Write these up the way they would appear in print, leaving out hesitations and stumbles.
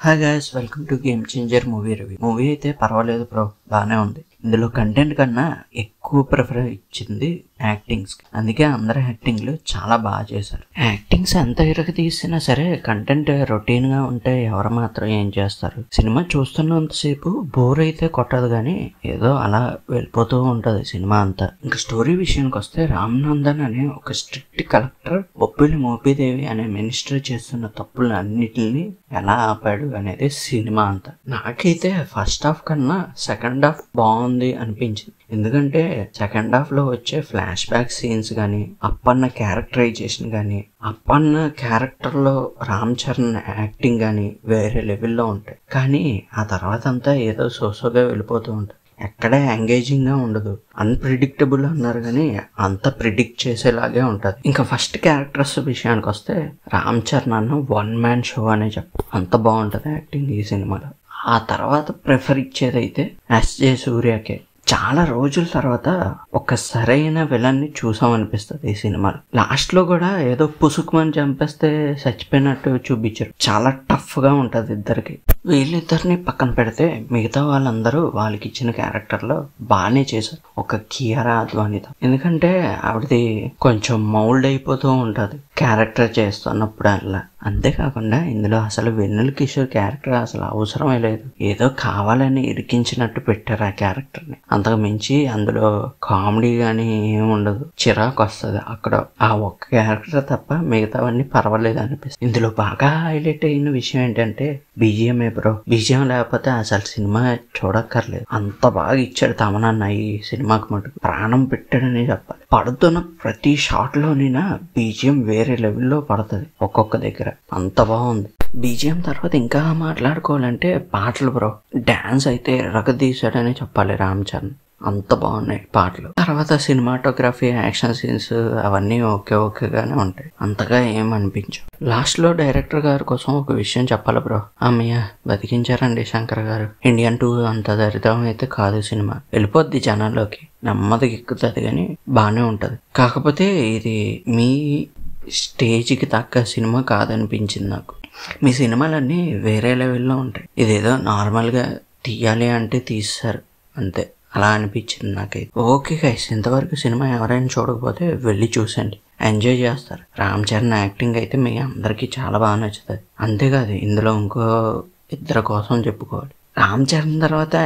Hi guys, welcome to game changer movie review. Movie అయితే పర్వాలేదు bro, బాగానే ఉంది. ఇందులో కంటెంట్ కన్నా ఎక్కువ ప్రిఫర్ ఇచ్చింది యాక్టింగ్స్. అందుకే అందరు యాక్టింగ్లు చాలా బాగా చేశారు. యాక్టింగ్స్ ఎంత ఇరగ తీసినా సరే కంటెంట్ రొటీన్ గా ఉంటే ఎవరు మాత్రం ఏం చేస్తారు. సినిమా చూస్తున్నంతసేపు బోర్ అయితే కొట్టదు, కానీ ఏదో అలా వెళ్ళిపోతూ ఉంటది సినిమా అంతా. ఇంకా స్టోరీ విషయానికి వస్తే, రామ్నందన్ అనే ఒక స్ట్రిక్ట్ కలెక్టర్ బొబ్బిలి మోపిదేవి అనే మినిస్టర్ చేస్తున్న తప్పులు అన్నిటిని ఎలా ఆపాడు అనేది సినిమా అంతా. నాకైతే ఫస్ట్ హాఫ్ కన్నా సెకండ్ హాఫ్ బాగుంది అనిపించింది. ఎందుకంటే సెకండ్ హాఫ్ లో వచ్చే ఫ్లాష్ బ్యాక్ సీన్స్ గానీ, అప్పన్న క్యారెక్టరైజేషన్ గానీ, అప్పన్న క్యారెక్టర్ లో రామ్ చరణ్ యాక్టింగ్ గానీ వేరే లెవెల్లో ఉంటాయి. కానీ ఆ తర్వాత అంతా ఏదో సోసోగా వెళ్ళిపోతూ ఉంటుంది. ఎక్కడే ఎంగేజింగ్ గా ఉండదు. అన్ప్రిడిక్టబుల్ అన్నారు కానీ అంత ప్రిడిక్ట్ చేసేలాగే ఉంటది. ఇంకా ఫస్ట్ క్యారెక్టర్స్ విషయానికి వస్తే, రామ్ చరణ్ అన్న వన్ మ్యాన్ షో అనే అంత బాగుంటది యాక్టింగ్ ఈ సినిమాలో. ఆ తర్వాత ప్రిఫర్ ఇచ్చేదైతే ఎస్జే సూర్యకే. చాలా రోజుల తర్వాత ఒక సరైన విలన్ ని చూసామనిపిస్తుంది ఈ సినిమాలో. లాస్ట్ లో కూడా ఏదో పుసుకుమని చంపేస్తే చచ్చిపోయినట్టు చూపించారు. చాలా టఫ్ గా ఉంటది ఇద్దరికి. వీళ్ళిద్దరిని పక్కన పెడితే మిగతా వాళ్ళందరూ వాళ్ళకి ఇచ్చిన క్యారెక్టర్ లో బాగానే చేశారు. ఒక కియారా అద్వానీతో, ఎందుకంటే ఆవిడది కొంచెం మౌల్డ్ అయిపోతూ ఉంటది క్యారెక్టర్ చేస్తున్నప్పుడల్లా. అంతేకాకుండా ఇందులో అసలు వెన్నెల కిషోర్ క్యారెక్టర్ అసలు అవసరమే లేదు. ఏదో కావాలని ఇరికించినట్టు పెట్టారు ఆ క్యారెక్టర్ ని. అంతకు మించి అందులో కామెడీ గానీ ఏమి ఉండదు. చిరాకు వస్తుంది అక్కడ. ఆ ఒక్క క్యారెక్టర్ తప్ప మిగతావన్నీ పర్వాలేదు అనిపిస్తుంది. ఇందులో బాగా హైలైట్ అయిన విషయం ఏంటంటే బీజిఎంఏ బ్రో. బీజిఎం లేకపోతే అసలు సినిమా చూడక్కర్లేదు. అంత బాగా ఇచ్చాడు తమనన్న ఈ సినిమాకి. మటుకు ప్రాణం పెట్టాడని చెప్పాలి. పడుతున్న ప్రతి షాట్ లోనైనా బీజిఎం వేరే లెవెల్లో పడుతుంది ఒక్కొక్క దగ్గర. అంత బాగుంది. బీజిఎం తర్వాత ఇంకా మాట్లాడుకోవాలంటే పాటలు బ్రో. డాన్స్ అయితే ఎరగదీశాడని చెప్పాలి రామ్ చరణ్. అంత బాగున్నాయి పాటలు. తర్వాత సినిమాటోగ్రఫీ, యాక్షన్ సీన్స్ అవన్నీ ఓకేగానే ఉంటాయి. అంతగా ఏం అనిపించవు. లాస్ట్ లో డైరెక్టర్ గారి కోసం ఒక విషయం చెప్పాలి బ్రో. అమ్మయ్య బతికించారండి శంకర్ గారు. ఇండియన్ 2 అంత దరిద్రం అయితే కాదు సినిమా. వెళ్ళిపోద్ది జనాల్లోకి, నెమ్మదిగా ఎక్కుతుంది, కానీ బాగానే ఉంటది. కాకపోతే ఇది మీ స్టేజ్కి తగ్గ సినిమా కాదనిపించింది నాకు. మీ సినిమాలన్నీ వేరే లెవెల్లో ఉంటాయి. ఇదేదో నార్మల్గా తీయాలి అంటే తీస్తారు అంతే, అలా అనిపించింది నాకైతే. ఓకే గైస్, ఇంతవరకు సినిమా ఎవరైనా చూడకపోతే వెళ్ళి చూసండి, ఎంజాయ్ చేస్తారు. రామ్ చరణ్ యాక్టింగ్ అయితే మీ అందరికీ చాలా బాగా నచ్చుతుంది. అంతేకాదు, ఇందులో ఇంకో ఇద్దరు కోసం చెప్పుకోవాలి. రామ్ చరణ్ తర్వాత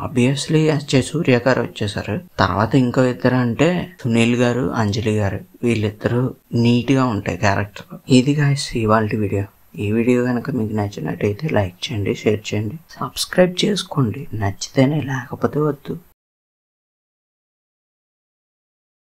ఆబ్వియస్లీ ఎస్జే సూర్య గారు వచ్చేసారు. తర్వాత ఇంకో ఇద్దరు అంటే సునీల్ గారు, అంజలి గారు. వీళ్ళిద్దరూ నీట్ గా ఉంటాయి క్యారెక్టర్. ఇది గైస్ ఇవాల్టి వీడియో. ఈ వీడియో కనుక మీకు నచ్చినట్టయితే లైక్ చేయండి, షేర్ చేయండి, సబ్స్క్రైబ్ చేసుకోండి. నచ్చితేనే, లేకపోతే వద్దు.